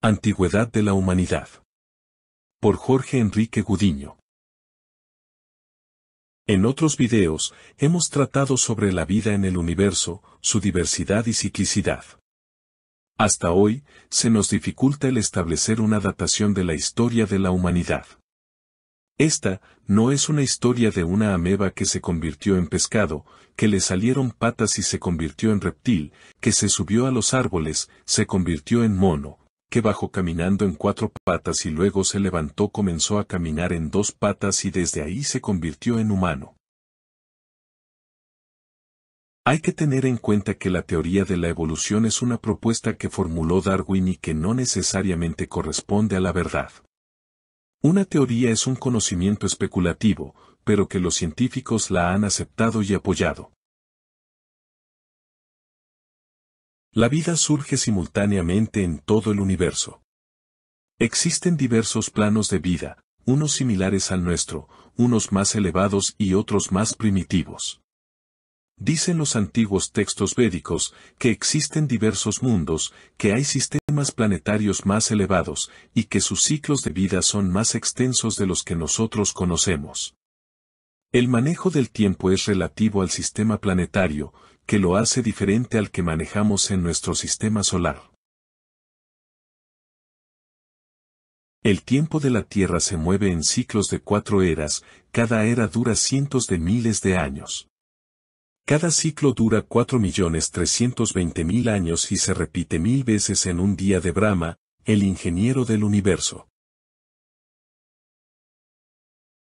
Antigüedad de la humanidad. Por Jorge Enrique Gudiño. En otros videos, hemos tratado sobre la vida en el universo, su diversidad y ciclicidad. Hasta hoy, se nos dificulta el establecer una datación de la historia de la humanidad. Esta, no es una historia de una ameba que se convirtió en pescado, que le salieron patas y se convirtió en reptil, que se subió a los árboles, se convirtió en mono, que bajó caminando en 4 patas y luego se levantó, comenzó a caminar en 2 patas y desde ahí se convirtió en humano. Hay que tener en cuenta que la teoría de la evolución es una propuesta que formuló Darwin y que no necesariamente corresponde a la verdad. Una teoría es un conocimiento especulativo, pero que los científicos la han aceptado y apoyado. La vida surge simultáneamente en todo el universo. Existen diversos planos de vida, unos similares al nuestro, unos más elevados y otros más primitivos. Dicen los antiguos textos védicos que existen diversos mundos, que hay sistemas planetarios más elevados, y que sus ciclos de vida son más extensos de los que nosotros conocemos. El manejo del tiempo es relativo al sistema planetario, que lo hace diferente al que manejamos en nuestro sistema solar. El tiempo de la Tierra se mueve en ciclos de 4 eras, cada era dura cientos de miles de años. Cada ciclo dura 4.320.000 años y se repite 1000 veces en un día de Brahma, el ingeniero del universo.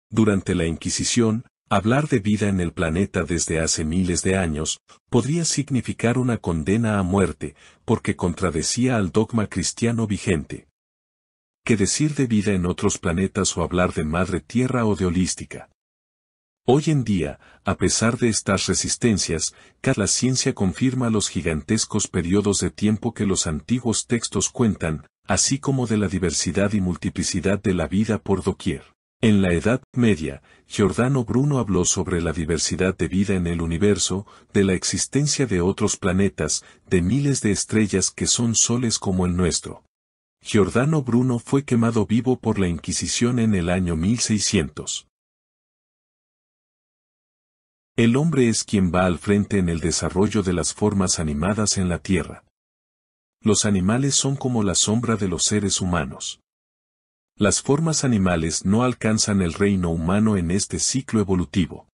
Durante la Inquisición, hablar de vida en el planeta desde hace miles de años, podría significar una condena a muerte, porque contradecía al dogma cristiano vigente. ¿Qué decir de vida en otros planetas o hablar de madre tierra o de holística? Hoy en día, a pesar de estas resistencias, la ciencia confirma los gigantescos periodos de tiempo que los antiguos textos cuentan, así como de la diversidad y multiplicidad de la vida por doquier. En la Edad Media, Giordano Bruno habló sobre la diversidad de vida en el universo, de la existencia de otros planetas, de miles de estrellas que son soles como el nuestro. Giordano Bruno fue quemado vivo por la Inquisición en el año 1600. El hombre es quien va al frente en el desarrollo de las formas animadas en la Tierra. Los animales son como la sombra de los seres humanos. Las formas animales no alcanzan el reino humano en este ciclo evolutivo.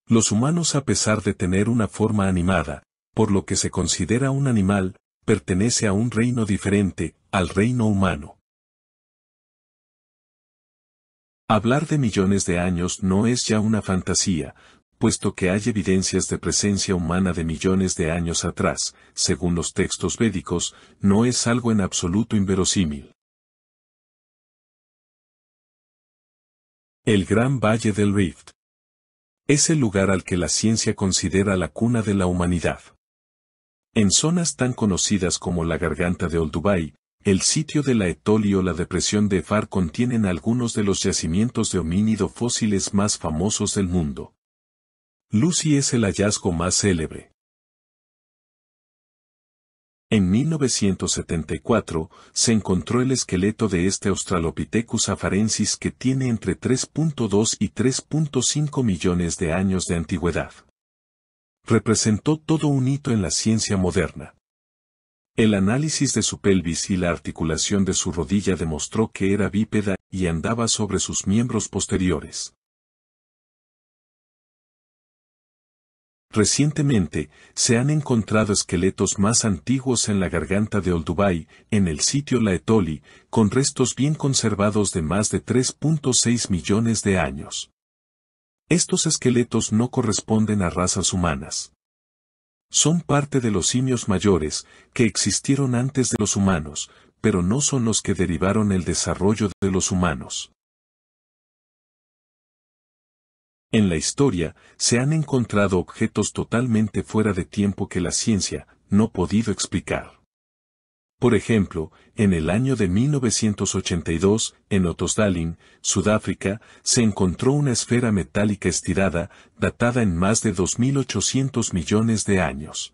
Los humanos, a pesar de tener una forma animada, por lo que se considera un animal, pertenece a un reino diferente, al reino humano. Hablar de millones de años no es ya una fantasía, puesto que hay evidencias de presencia humana de millones de años atrás, según los textos védicos, no es algo en absoluto inverosímil. El Gran Valle del Rift. Es el lugar al que la ciencia considera la cuna de la humanidad. En zonas tan conocidas como la Garganta de Olduvai, el sitio de la Etoli o la depresión de Far contienen algunos de los yacimientos de homínido fósiles más famosos del mundo. Lucy es el hallazgo más célebre. En 1974, se encontró el esqueleto de este Australopithecus afarensis que tiene entre 3.2 y 3.5 millones de años de antigüedad. Representó todo un hito en la ciencia moderna. El análisis de su pelvis y la articulación de su rodilla demostró que era bípeda y andaba sobre sus miembros posteriores. Recientemente, se han encontrado esqueletos más antiguos en la Garganta de Olduvai, en el sitio La Etoli, con restos bien conservados de más de 3.6 millones de años. Estos esqueletos no corresponden a razas humanas. Son parte de los simios mayores, que existieron antes de los humanos, pero no son los que derivaron el desarrollo de los humanos. En la historia, se han encontrado objetos totalmente fuera de tiempo que la ciencia no ha podido explicar. Por ejemplo, en el año de 1982, en Ottosdalin, Sudáfrica, se encontró una esfera metálica estirada, datada en más de 2.800 millones de años.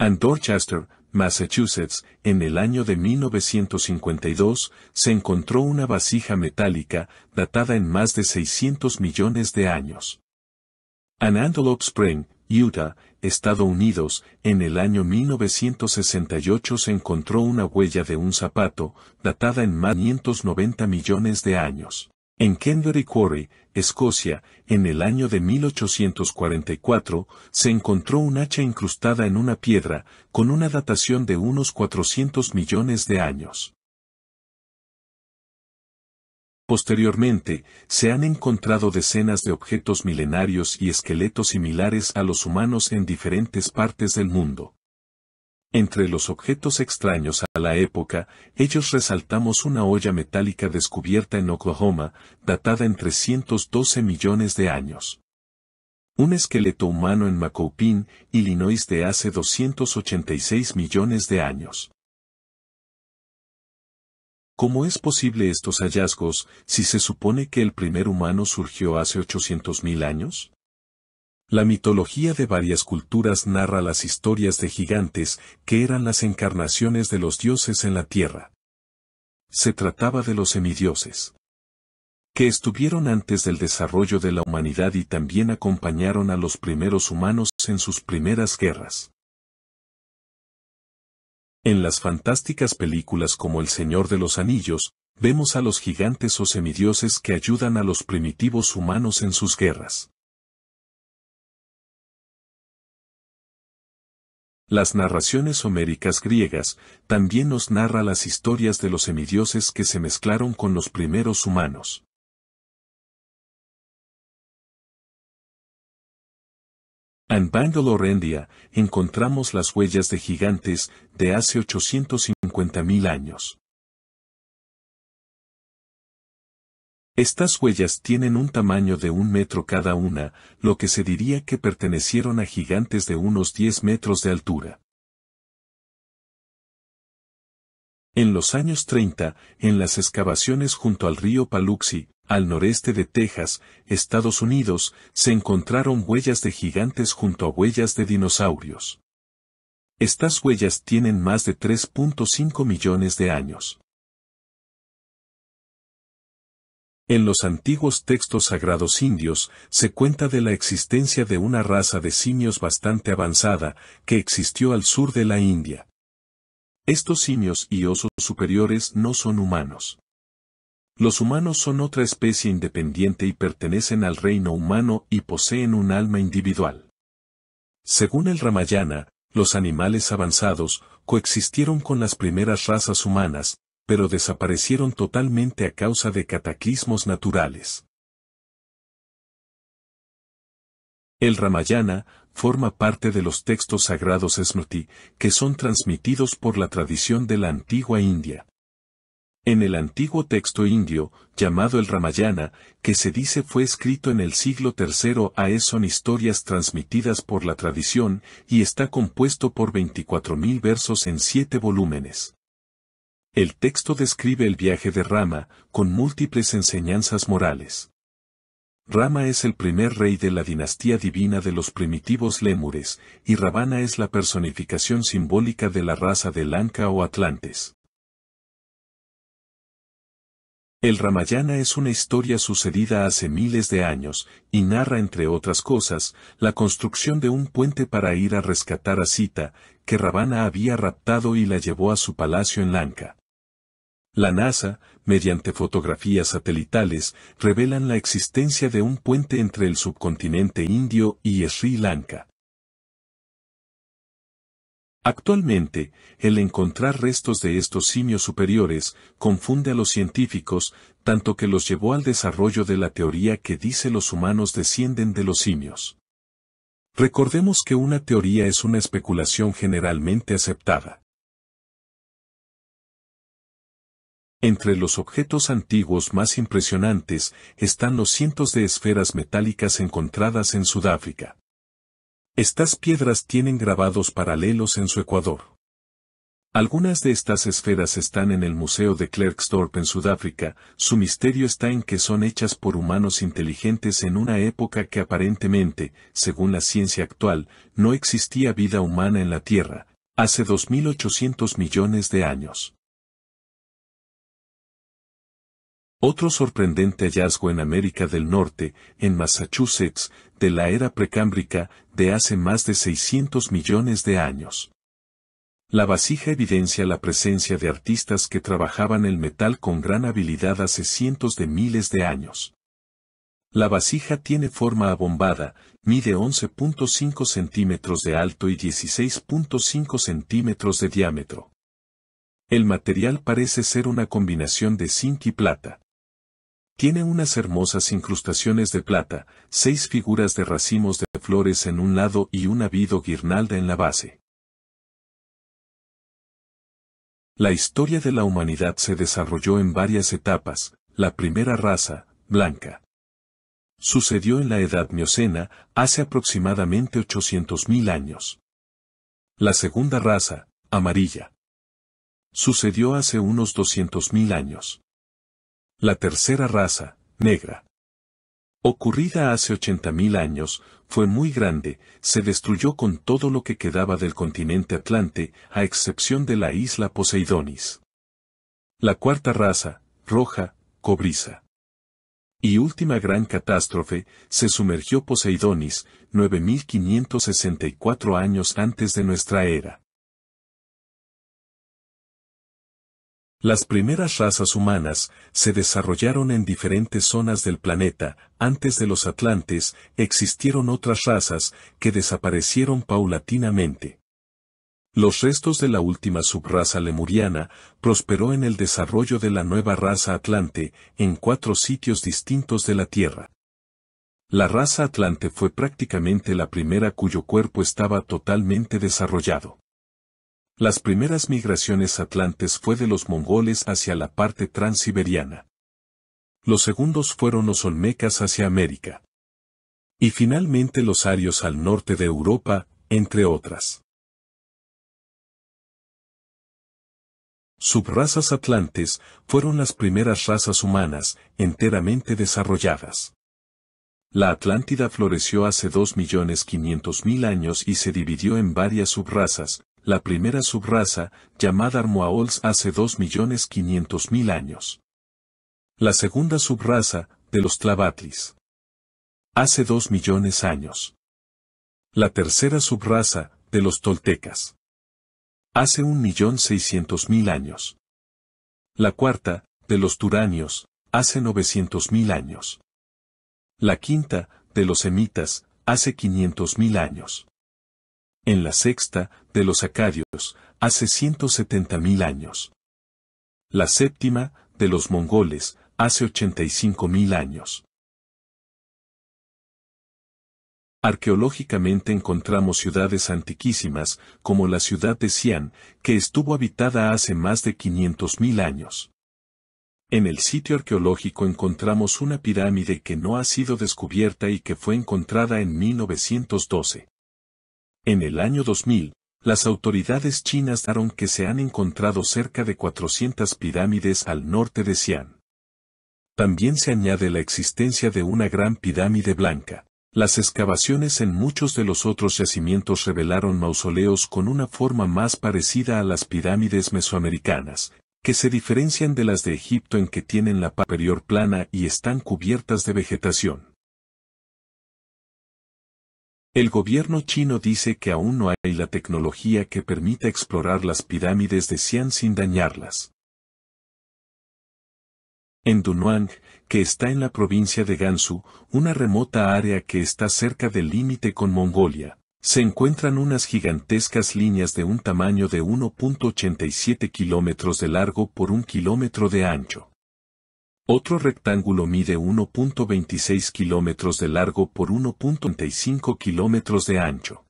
En Dorchester, Massachusetts, en el año de 1952, se encontró una vasija metálica, datada en más de 600 millones de años. En Antelope Spring, Utah, Estados Unidos, en el año 1968 se encontró una huella de un zapato, datada en más de 590 millones de años. En Canterbury Quarry, Escocia, en el año de 1844, se encontró un hacha incrustada en una piedra, con una datación de unos 400 millones de años. Posteriormente, se han encontrado decenas de objetos milenarios y esqueletos similares a los humanos en diferentes partes del mundo. Entre los objetos extraños a la época, ellos resaltamos una olla metálica descubierta en Oklahoma, datada en 312 millones de años. Un esqueleto humano en Macoupin, Illinois de hace 286 millones de años. ¿Cómo es posible estos hallazgos, si se supone que el primer humano surgió hace 800.000 años? La mitología de varias culturas narra las historias de gigantes, que eran las encarnaciones de los dioses en la tierra. Se trataba de los semidioses, que estuvieron antes del desarrollo de la humanidad y también acompañaron a los primeros humanos en sus primeras guerras. En las fantásticas películas como El Señor de los Anillos, vemos a los gigantes o semidioses que ayudan a los primitivos humanos en sus guerras. Las narraciones homéricas griegas también nos narra las historias de los semidioses que se mezclaron con los primeros humanos. En Bangalore, India, encontramos las huellas de gigantes de hace 850.000 años. Estas huellas tienen un tamaño de 1 metro cada una, lo que se diría que pertenecieron a gigantes de unos 10 metros de altura. En los años 30, en las excavaciones junto al río Paluxy, al noreste de Texas, Estados Unidos, se encontraron huellas de gigantes junto a huellas de dinosaurios. Estas huellas tienen más de 3.5 millones de años. En los antiguos textos sagrados indios, se cuenta de la existencia de una raza de simios bastante avanzada, que existió al sur de la India. Estos simios y osos superiores no son humanos. Los humanos son otra especie independiente y pertenecen al reino humano y poseen un alma individual. Según el Ramayana, los animales avanzados coexistieron con las primeras razas humanas, pero desaparecieron totalmente a causa de cataclismos naturales. El Ramayana forma parte de los textos sagrados Smriti, que son transmitidos por la tradición de la antigua India. En el antiguo texto indio, llamado el Ramayana, que se dice fue escrito en el siglo III a.E. son historias transmitidas por la tradición y está compuesto por 24.000 versos en 7 volúmenes. El texto describe el viaje de Rama, con múltiples enseñanzas morales. Rama es el primer rey de la dinastía divina de los primitivos lémures, y Ravana es la personificación simbólica de la raza de Lanka o Atlantes. El Ramayana es una historia sucedida hace miles de años, y narra entre otras cosas, la construcción de un puente para ir a rescatar a Sita, que Ravana había raptado y la llevó a su palacio en Lanka. La NASA, mediante fotografías satelitales, revelan la existencia de un puente entre el subcontinente indio y Sri Lanka. Actualmente, el encontrar restos de estos simios superiores confunde a los científicos, tanto que los llevó al desarrollo de la teoría que dice los humanos descienden de los simios. Recordemos que una teoría es una especulación generalmente aceptada. Entre los objetos antiguos más impresionantes están los cientos de esferas metálicas encontradas en Sudáfrica. Estas piedras tienen grabados paralelos en su ecuador. Algunas de estas esferas están en el Museo de Klerksdorp en Sudáfrica. Su misterio está en que son hechas por humanos inteligentes en una época que aparentemente, según la ciencia actual, no existía vida humana en la Tierra, hace 2.800 millones de años. Otro sorprendente hallazgo en América del Norte, en Massachusetts, de la era precámbrica, de hace más de 600 millones de años. La vasija evidencia la presencia de artistas que trabajaban el metal con gran habilidad hace cientos de miles de años. La vasija tiene forma abombada, mide 11.5 centímetros de alto y 16.5 centímetros de diámetro. El material parece ser una combinación de zinc y plata. Tiene unas hermosas incrustaciones de plata, 6 figuras de racimos de flores en un lado y una vid o guirnalda en la base. La historia de la humanidad se desarrolló en varias etapas. La primera raza, blanca, sucedió en la Edad Miocena, hace aproximadamente 800.000 años. La segunda raza, amarilla, sucedió hace unos 200.000 años. La tercera raza, negra, ocurrida hace 80.000 años, fue muy grande, se destruyó con todo lo que quedaba del continente Atlante, a excepción de la isla Poseidonis. La cuarta raza, roja, cobriza. Y última gran catástrofe, se sumergió Poseidonis, 9.564 años antes de nuestra era. Las primeras razas humanas se desarrollaron en diferentes zonas del planeta. Antes de los atlantes, existieron otras razas que desaparecieron paulatinamente. Los restos de la última subraza lemuriana prosperó en el desarrollo de la nueva raza atlante en 4 sitios distintos de la Tierra. La raza atlante fue prácticamente la primera cuyo cuerpo estaba totalmente desarrollado. Las primeras migraciones atlantes fue de los mongoles hacia la parte transiberiana. Los segundos fueron los olmecas hacia América. Y finalmente los arios al norte de Europa, entre otras. Subrazas atlantes fueron las primeras razas humanas enteramente desarrolladas. La Atlántida floreció hace 2.500.000 años y se dividió en varias subrazas. La primera subraza, llamada Armoaols, hace 2.500.000 años. La segunda subraza, de los Tlavatlis, hace 2 millones años. La tercera subraza, de los Toltecas, hace 1.600.000 años. La cuarta, de los Turanios, hace 900.000 años. La quinta, de los Semitas, hace 500.000 años. En la sexta, de los acadios, hace 170.000 años. La séptima, de los mongoles, hace 85.000 años. Arqueológicamente encontramos ciudades antiquísimas, como la ciudad de Xi'an, que estuvo habitada hace más de 500.000 años. En el sitio arqueológico encontramos una pirámide que no ha sido descubierta y que fue encontrada en 1912. En el año 2000, las autoridades chinas daron que se han encontrado cerca de 400 pirámides al norte de Xi'an. También se añade la existencia de una gran pirámide blanca. Las excavaciones en muchos de los otros yacimientos revelaron mausoleos con una forma más parecida a las pirámides mesoamericanas, que se diferencian de las de Egipto en que tienen la parte superior plana y están cubiertas de vegetación. El gobierno chino dice que aún no hay la tecnología que permita explorar las pirámides de Xi'an sin dañarlas. En Dunhuang, que está en la provincia de Gansu, una remota área que está cerca del límite con Mongolia, se encuentran unas gigantescas líneas de un tamaño de 1.87 kilómetros de largo por 1 kilómetro de ancho. Otro rectángulo mide 1.26 kilómetros de largo por 1.35 kilómetros de ancho.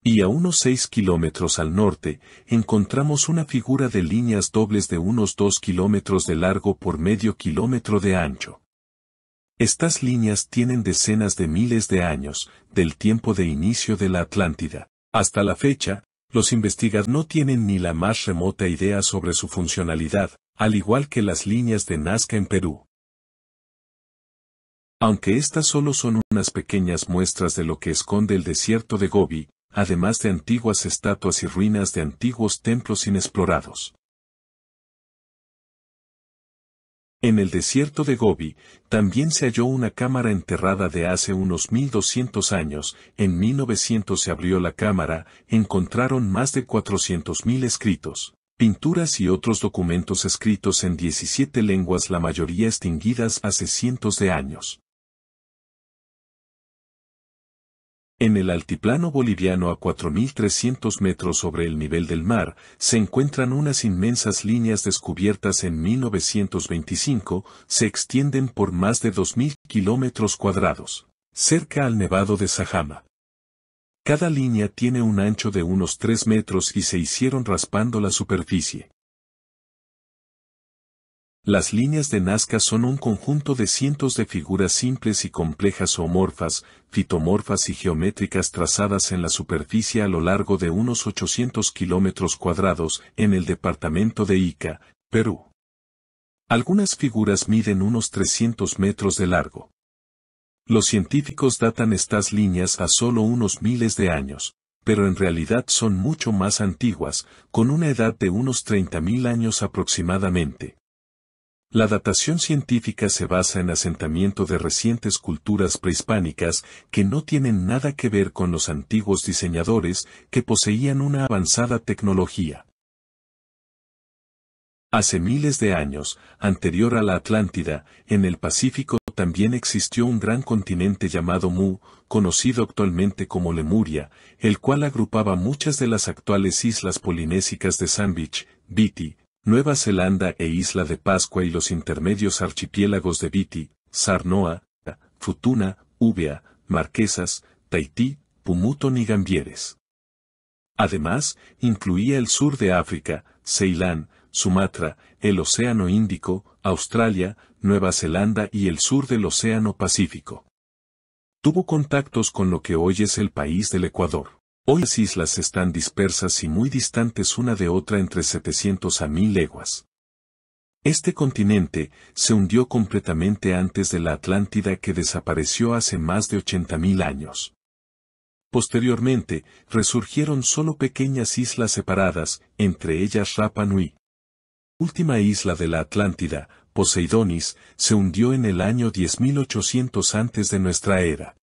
Y a unos 6 kilómetros al norte, encontramos una figura de líneas dobles de unos 2 kilómetros de largo por medio kilómetro de ancho. Estas líneas tienen decenas de miles de años, del tiempo de inicio de la Atlántida, hasta la fecha, Los investigadores no tienen ni la más remota idea sobre su funcionalidad, al igual que las líneas de Nazca en Perú. Aunque estas solo son unas pequeñas muestras de lo que esconde el desierto de Gobi, además de antiguas estatuas y ruinas de antiguos templos inexplorados. En el desierto de Gobi, también se halló una cámara enterrada de hace unos 1200 años. En 1900 se abrió la cámara, encontraron más de 400.000 escritos, pinturas y otros documentos escritos en 17 lenguas, la mayoría extinguidas hace cientos de años. En el altiplano boliviano a 4.300 metros sobre el nivel del mar, se encuentran unas inmensas líneas descubiertas en 1925, se extienden por más de 2.000 kilómetros cuadrados, cerca al Nevado de Sajama. Cada línea tiene un ancho de unos 3 metros y se hicieron raspando la superficie. Las líneas de Nazca son un conjunto de cientos de figuras simples y complejas zoomorfas, fitomorfas y geométricas trazadas en la superficie a lo largo de unos 800 kilómetros cuadrados en el departamento de Ica, Perú. Algunas figuras miden unos 300 metros de largo. Los científicos datan estas líneas a solo unos miles de años, pero en realidad son mucho más antiguas, con una edad de unos 30.000 años aproximadamente. La datación científica se basa en asentamiento de recientes culturas prehispánicas que no tienen nada que ver con los antiguos diseñadores que poseían una avanzada tecnología. Hace miles de años, anterior a la Atlántida, en el Pacífico también existió un gran continente llamado Mu, conocido actualmente como Lemuria, el cual agrupaba muchas de las actuales islas polinésicas de Sandwich, Viti, Nueva Zelanda e Isla de Pascua y los intermedios archipiélagos de Viti, Sarnoa, Futuna, Úbeda, Marquesas, Tahití, Pumutón y Gambieres. Además, incluía el sur de África, Ceilán, Sumatra, el Océano Índico, Australia, Nueva Zelanda y el sur del Océano Pacífico. Tuvo contactos con lo que hoy es el país del Ecuador. Hoy las islas están dispersas y muy distantes una de otra entre 700 a 1000 leguas. Este continente se hundió completamente antes de la Atlántida, que desapareció hace más de 80.000 años. Posteriormente, resurgieron solo pequeñas islas separadas, entre ellas Rapa Nui. Última isla de la Atlántida, Poseidonis, se hundió en el año 10.800 antes de nuestra era.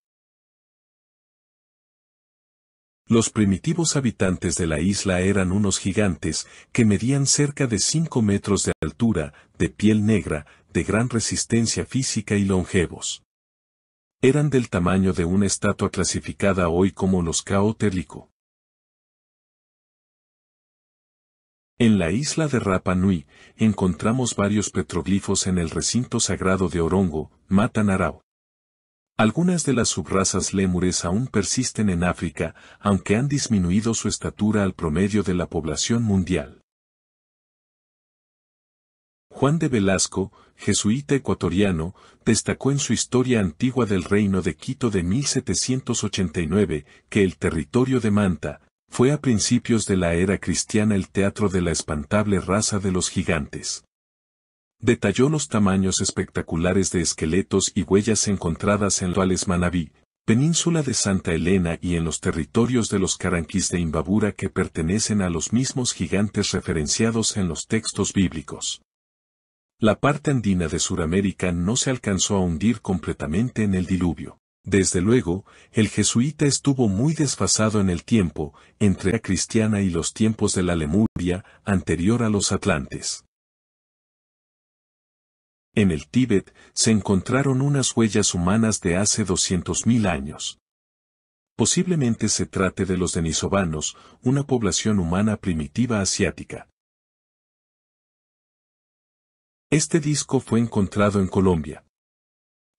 Los primitivos habitantes de la isla eran unos gigantes, que medían cerca de 5 metros de altura, de piel negra, de gran resistencia física y longevos. Eran del tamaño de una estatua clasificada hoy como los Caoterlico. En la isla de Rapa Nui, encontramos varios petroglifos en el recinto sagrado de Orongo, Mata Narao. Algunas de las subrazas lémures aún persisten en África, aunque han disminuido su estatura al promedio de la población mundial. Juan de Velasco, jesuita ecuatoriano, destacó en su Historia Antigua del Reino de Quito de 1789, que el territorio de Manta fue a principios de la era cristiana el teatro de la espantable raza de los gigantes. Detalló los tamaños espectaculares de esqueletos y huellas encontradas en Loales Manabí, península de Santa Elena y en los territorios de los Caranquís de Imbabura, que pertenecen a los mismos gigantes referenciados en los textos bíblicos. La parte andina de Sudamérica no se alcanzó a hundir completamente en el diluvio. Desde luego, el jesuita estuvo muy desfasado en el tiempo, entre la cristiana y los tiempos de la Lemuria, anterior a los atlantes. En el Tíbet, se encontraron unas huellas humanas de hace 200.000 años. Posiblemente se trate de los denisovanos, una población humana primitiva asiática. Este disco fue encontrado en Colombia.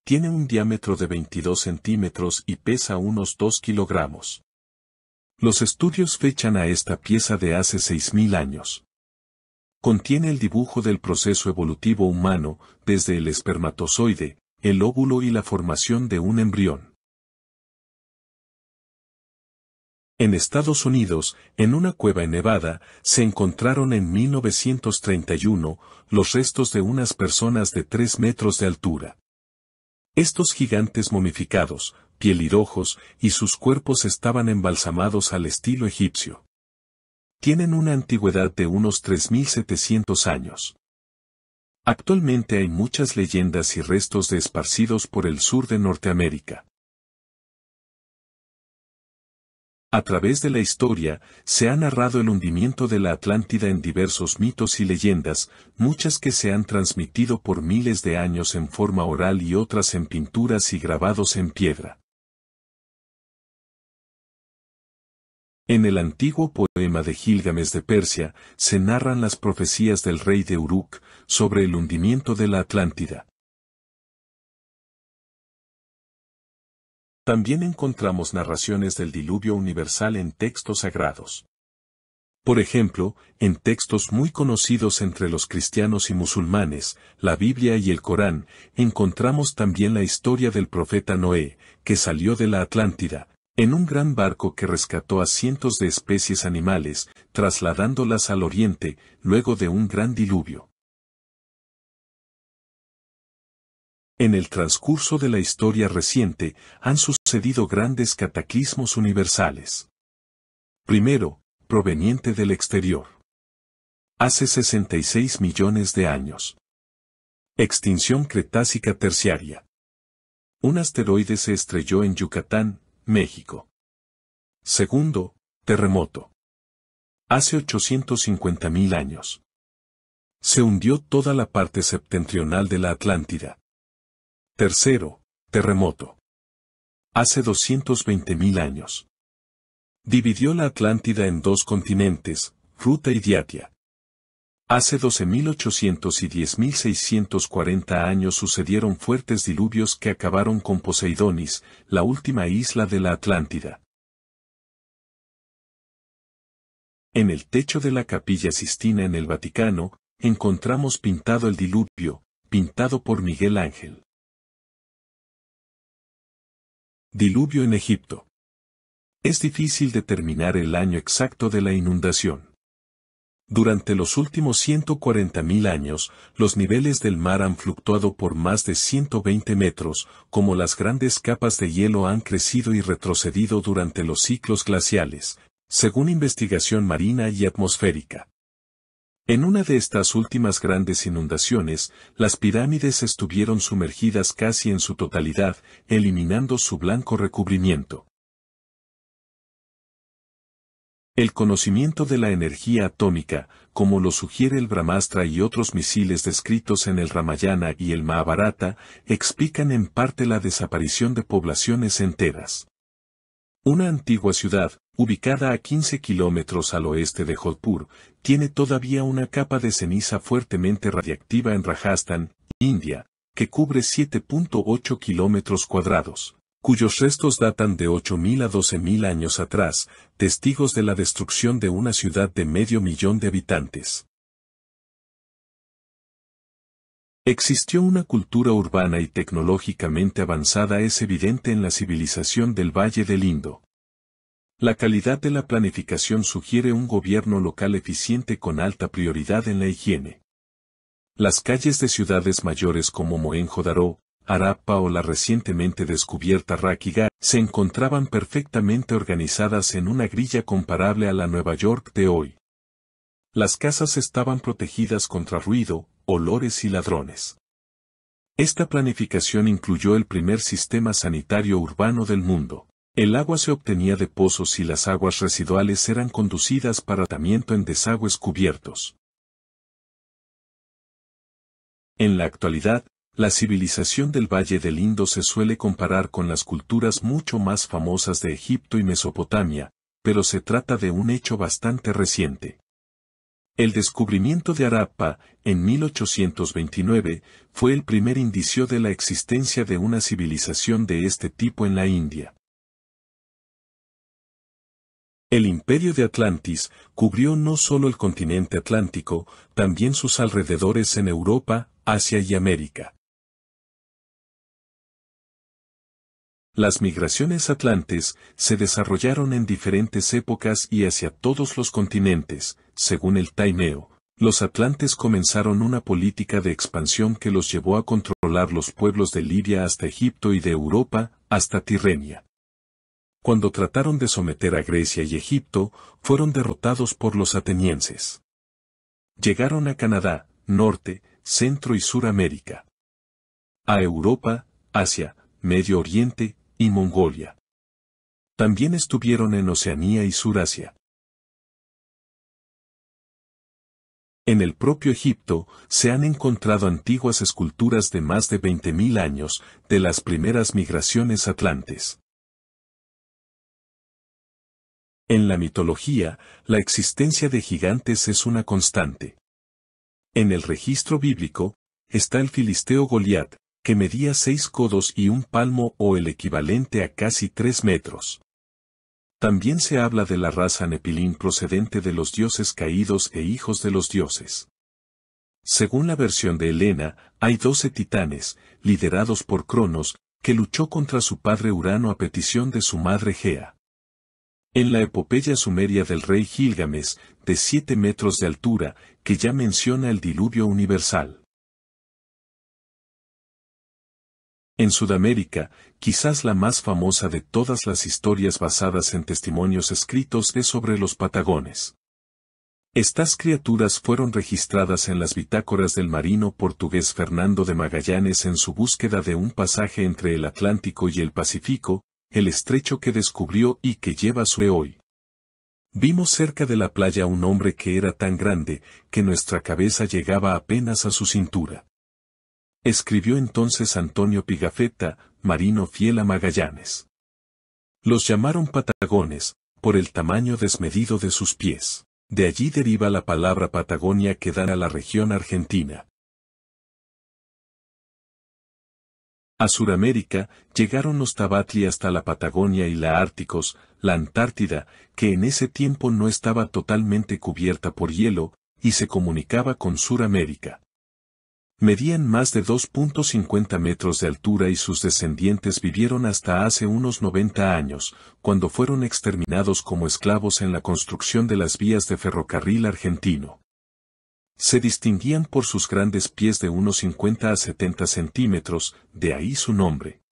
Tiene un diámetro de 22 centímetros y pesa unos 2 kilogramos. Los estudios fechan a esta pieza de hace 6.000 años. Contiene el dibujo del proceso evolutivo humano, desde el espermatozoide, el óvulo y la formación de un embrión. En Estados Unidos, en una cueva en Nevada, se encontraron en 1931 los restos de unas personas de 3 metros de altura. Estos gigantes momificados, pielirrojos, y sus cuerpos estaban embalsamados al estilo egipcio. Tienen una antigüedad de unos 3.700 años. Actualmente hay muchas leyendas y restos de esparcidos por el sur de Norteamérica. A través de la historia, se ha narrado el hundimiento de la Atlántida en diversos mitos y leyendas, muchas que se han transmitido por miles de años en forma oral y otras en pinturas y grabados en piedra. En el antiguo poema de Gilgamesh de Persia, se narran las profecías del rey de Uruk sobre el hundimiento de la Atlántida. También encontramos narraciones del diluvio universal en textos sagrados. Por ejemplo, en textos muy conocidos entre los cristianos y musulmanes, la Biblia y el Corán, encontramos también la historia del profeta Noé, que salió de la Atlántida, en un gran barco que rescató a cientos de especies animales, trasladándolas al oriente, luego de un gran diluvio. En el transcurso de la historia reciente, han sucedido grandes cataclismos universales. Primero, proveniente del exterior. Hace 66 millones de años. Extinción Cretácica terciaria. Un asteroide se estrelló en Yucatán, México. Segundo, terremoto. Hace 850.000 años. Se hundió toda la parte septentrional de la Atlántida. Tercero, terremoto. Hace 220.000 años. Dividió la Atlántida en dos continentes, Ruta y Diatia. Hace 12.800 y 10.640 años sucedieron fuertes diluvios que acabaron con Poseidonis, la última isla de la Atlántida. En el techo de la Capilla Sistina en el Vaticano, encontramos pintado el diluvio, pintado por Miguel Ángel. Diluvio en Egipto. Es difícil determinar el año exacto de la inundación. Durante los últimos 140.000 años, los niveles del mar han fluctuado por más de 120 metros, como las grandes capas de hielo han crecido y retrocedido durante los ciclos glaciales, según investigación marina y atmosférica. En una de estas últimas grandes inundaciones, las pirámides estuvieron sumergidas casi en su totalidad, eliminando su blanco recubrimiento. El conocimiento de la energía atómica, como lo sugiere el Brahmastra y otros misiles descritos en el Ramayana y el Mahabharata, explican en parte la desaparición de poblaciones enteras. Una antigua ciudad, ubicada a 15 kilómetros al oeste de Jodhpur, tiene todavía una capa de ceniza fuertemente radiactiva en Rajasthan, India, que cubre 7.8 kilómetros cuadrados, cuyos restos datan de 8.000 a 12.000 años atrás, testigos de la destrucción de una ciudad de 500.000 de habitantes. Existió una cultura urbana y tecnológicamente avanzada es evidente en la civilización del Valle del Indo. La calidad de la planificación sugiere un gobierno local eficiente con alta prioridad en la higiene. Las calles de ciudades mayores como Mohenjo-Daro, Harappa o la recientemente descubierta Rakhigarh se encontraban perfectamente organizadas en una grilla comparable a la Nueva York de hoy. Las casas estaban protegidas contra ruido, olores y ladrones. Esta planificación incluyó el primer sistema sanitario urbano del mundo. El agua se obtenía de pozos y las aguas residuales eran conducidas para tratamiento en desagües cubiertos. En la actualidad, la civilización del Valle del Indo se suele comparar con las culturas mucho más famosas de Egipto y Mesopotamia, pero se trata de un hecho bastante reciente. El descubrimiento de Harappa, en 1829, fue el primer indicio de la existencia de una civilización de este tipo en la India. El imperio de Atlantis cubrió no solo el continente atlántico, también sus alrededores en Europa, Asia y América. Las migraciones atlantes se desarrollaron en diferentes épocas y hacia todos los continentes. Según el Taimeo, los atlantes comenzaron una política de expansión que los llevó a controlar los pueblos de Libia hasta Egipto y de Europa hasta Tirrenia. Cuando trataron de someter a Grecia y Egipto, fueron derrotados por los atenienses. Llegaron a Canadá, Norte, Centro y Suramérica. A Europa, Asia, Medio Oriente y Mongolia. También estuvieron en Oceanía y Surasia. En el propio Egipto se han encontrado antiguas esculturas de más de 20.000 años de las primeras migraciones atlantes. En la mitología, la existencia de gigantes es una constante. En el registro bíblico, está el filisteo Goliat, que medía 6 codos y un palmo o el equivalente a casi 3 metros. También se habla de la raza Nepilín procedente de los dioses caídos e hijos de los dioses. Según la versión de Helena, hay 12 titanes, liderados por Cronos, que luchó contra su padre Urano a petición de su madre Gea. En la epopeya sumeria del rey Gilgames, de 7 metros de altura, que ya menciona el diluvio universal. En Sudamérica, quizás la más famosa de todas las historias basadas en testimonios escritos es sobre los patagones. Estas criaturas fueron registradas en las bitácoras del marino portugués Fernando de Magallanes en su búsqueda de un pasaje entre el Atlántico y el Pacífico, el estrecho que descubrió y que lleva su nombre hoy. Vimos cerca de la playa un hombre que era tan grande, que nuestra cabeza llegaba apenas a su cintura. Escribió entonces Antonio Pigafetta, marino fiel a Magallanes. Los llamaron patagones, por el tamaño desmedido de sus pies. De allí deriva la palabra Patagonia que da a la región argentina. A Suramérica, llegaron los Tabatli hasta la Patagonia y la Árticos, la Antártida, que en ese tiempo no estaba totalmente cubierta por hielo, y se comunicaba con Suramérica. Medían más de 2.50 metros de altura y sus descendientes vivieron hasta hace unos 90 años, cuando fueron exterminados como esclavos en la construcción de las vías de ferrocarril argentino. Se distinguían por sus grandes pies de unos 50 a 70 centímetros, de ahí su nombre.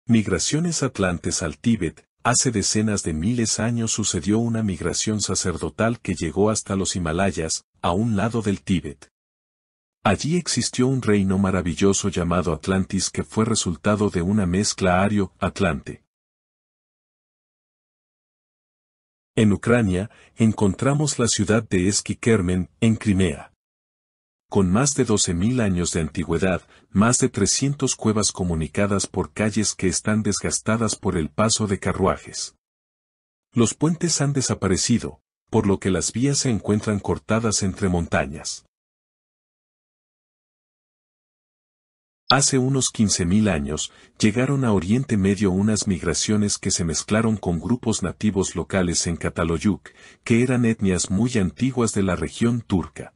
Migraciones atlantes al Tíbet. Hace decenas de miles de años sucedió una migración sacerdotal que llegó hasta los Himalayas, a un lado del Tíbet. Allí existió un reino maravilloso llamado Atlantis que fue resultado de una mezcla ario-atlante. En Ucrania, encontramos la ciudad de Eskikermen, en Crimea. Con más de 12.000 años de antigüedad, más de 300 cuevas comunicadas por calles que están desgastadas por el paso de carruajes. Los puentes han desaparecido, por lo que las vías se encuentran cortadas entre montañas. Hace unos 15.000 años, llegaron a Oriente Medio unas migraciones que se mezclaron con grupos nativos locales en Kataloyuk, que eran etnias muy antiguas de la región turca.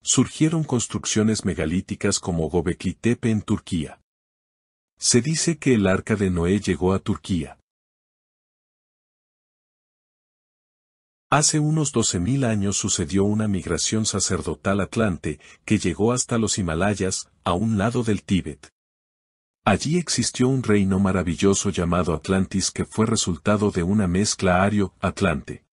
Surgieron construcciones megalíticas como Göbekli Tepe en Turquía. Se dice que el arca de Noé llegó a Turquía. Hace unos 12.000 años sucedió una migración sacerdotal atlante que llegó hasta los Himalayas, a un lado del Tíbet. Allí existió un reino maravilloso llamado Atlantis que fue resultado de una mezcla ario-atlante.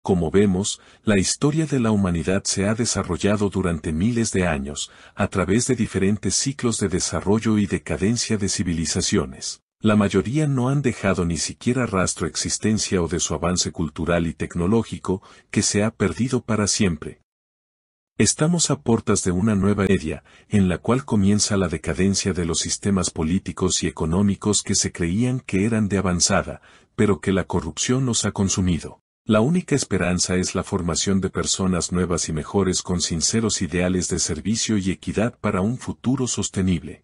Como vemos, la historia de la humanidad se ha desarrollado durante miles de años, a través de diferentes ciclos de desarrollo y decadencia de civilizaciones. La mayoría no han dejado ni siquiera rastro de existencia o de su avance cultural y tecnológico, que se ha perdido para siempre. Estamos a puertas de una nueva era, en la cual comienza la decadencia de los sistemas políticos y económicos que se creían que eran de avanzada, pero que la corrupción los ha consumido. La única esperanza es la formación de personas nuevas y mejores con sinceros ideales de servicio y equidad para un futuro sostenible.